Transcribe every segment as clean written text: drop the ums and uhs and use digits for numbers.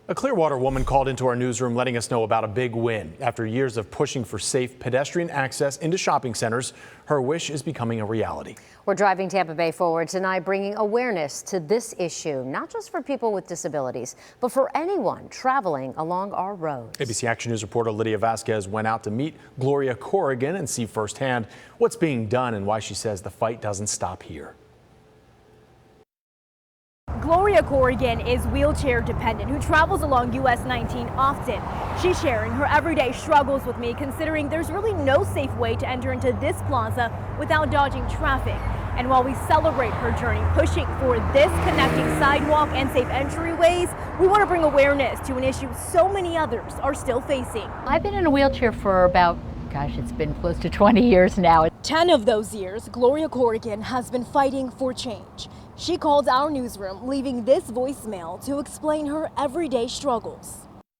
A Clearwater woman called into our newsroom letting us know about a big win. After years of pushing for safe pedestrian access into shopping centers, her wish is becoming a reality. We're driving Tampa Bay forward tonight, bringing awareness to this issue, not just for people with disabilities, but for anyone traveling along our roads. ABC Action News reporter Lydia Vasquez went out to meet Gloria Corrigan and see firsthand what's being done and why she says the fight doesn't stop here. Gloria Corrigan is wheelchair dependent who travels along US 19 often. She's sharing her everyday struggles with me, considering there's really no safe way to enter into this plaza without dodging traffic. And while we celebrate her journey pushing for this connecting sidewalk and safe entryways, we want to bring awareness to an issue so many others are still facing. I've been in a wheelchair for about, it's been close to 20 years now. 10 of those years, Gloria Corrigan has been fighting for change. She called our newsroom, leaving this voicemail to explain her everyday struggles.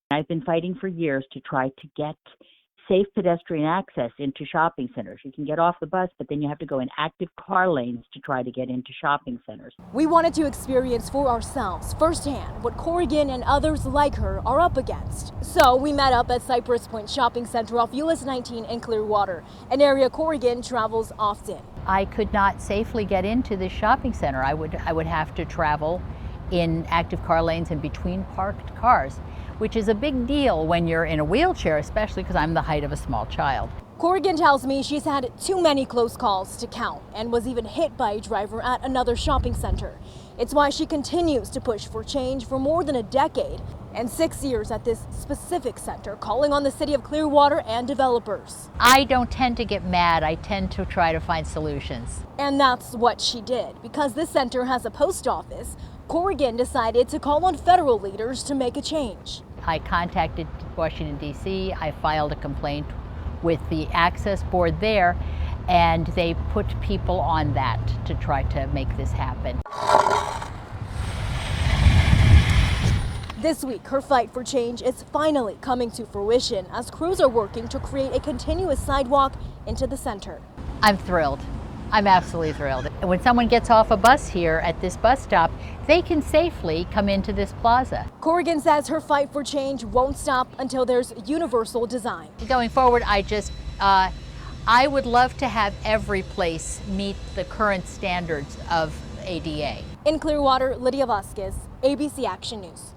I've been fighting for years to try to get safe pedestrian access into shopping centers. You can get off the bus, but then you have to go in active car lanes to try to get into shopping centers. We wanted to experience for ourselves firsthand what Corrigan and others like her are up against. So we met up at Cypress Point Shopping Center off US 19 in Clearwater, an area Corrigan travels often. I could not safely get into this shopping center. I would have to travel in active car lanes and between parked cars, which is a big deal when you're in a wheelchair, especially because I'm the height of a small child. Corrigan tells me she's had too many close calls to count and was even hit by a driver at another shopping center. It's why she continues to push for change for more than a decade and 6 years at this specific center, calling on the city of Clearwater and developers. I don't tend to get mad. I tend to try to find solutions. And that's what she did. Because this center has a post office, Corrigan decided to call on federal leaders to make a change. I contacted Washington, D.C. I filed a complaint with the access board there, and they put people on that to try to make this happen. This week, her fight for change is finally coming to fruition as crews are working to create a continuous sidewalk into the center. I'm thrilled. I'm absolutely thrilled. When someone gets off a bus here at this bus stop, they can safely come into this plaza. Corrigan says her fight for change won't stop until there's universal design. Going forward, I would love to have every place meet the current standards of ADA. In Clearwater, Lydia Vasquez, ABC Action News.